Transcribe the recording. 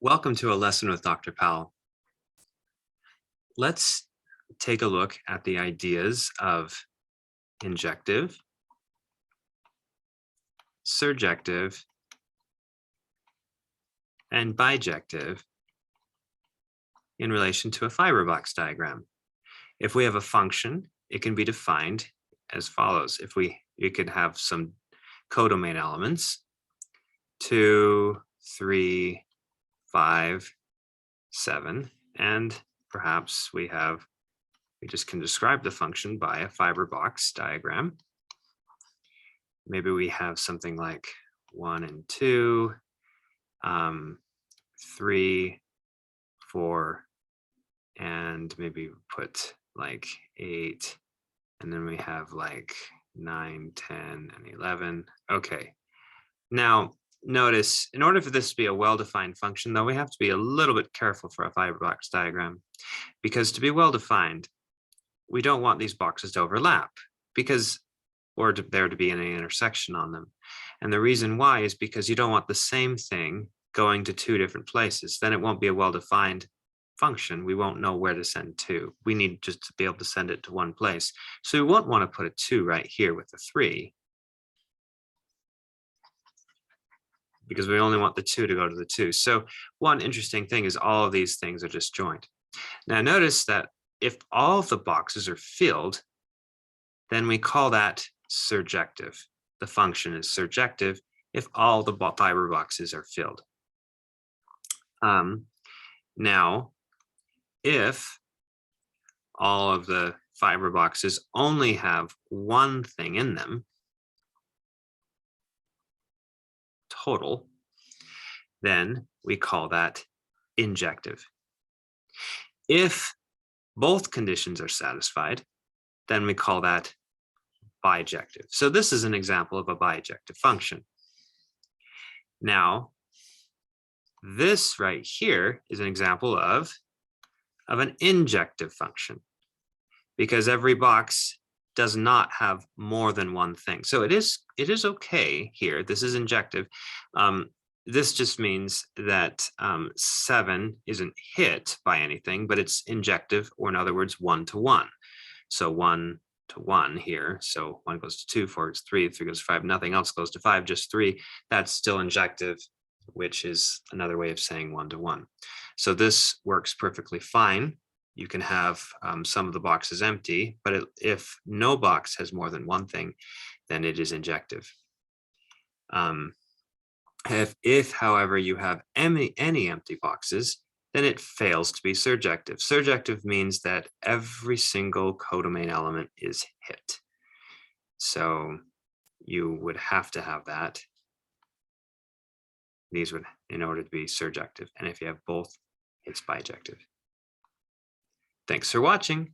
Welcome to a lesson with Dr. Powell. Let's take a look at the ideas of injective, surjective, and bijective in relation to a fiber box diagram. If we have a function, it can be defined as follows. You could have some codomain elements, 2, 3, 5, 7, and perhaps we just can describe the function by a fiber box diagram. Maybe we have something like 1 and 2, 3, 4, and maybe put like 8, and then we have like 9, 10, and 11. Okay. Now, notice, in order for this to be a well-defined function, though, we have to be a little bit careful for a fiber box diagram, because to be well-defined, we don't want these boxes to overlap, there to be any intersection on them. And the reason why is because you don't want the same thing going to two different places. Then it won't be a well-defined function. We won't know where to send to. We need just to be able to send it to one place. So we won't want to put a 2 right here with a 3, because we only want the 2 to go to the 2. So one interesting thing is all of these things are disjoint. Now notice that if all of the boxes are filled, then we call that surjective. The function is surjective if all the fiber boxes are filled. Now, if all of the fiber boxes only have one thing in them, total, then we call that injective. If both conditions are satisfied, then we call that bijective. So this is an example of a bijective function. Now, this right here is an example of an injective function, because every box does not have more than one thing. So it is okay here. This is injective. This just means that 7 isn't hit by anything, but it's injective, or in other words, 1 to 1. So 1 to 1 here. So 1 goes to 2, 4 goes to 3, 3 goes to 5, nothing else goes to 5, just 3. That's still injective, which is another way of saying 1 to 1. So this works perfectly fine. You can have some of the boxes empty, but if no box has more than one thing, then it is injective. If, however, you have any empty boxes, then it fails to be surjective. Surjective means that every single codomain element is hit. So you would have to have that. These would, in order to be surjective. And if you have both, it's bijective. Thanks for watching.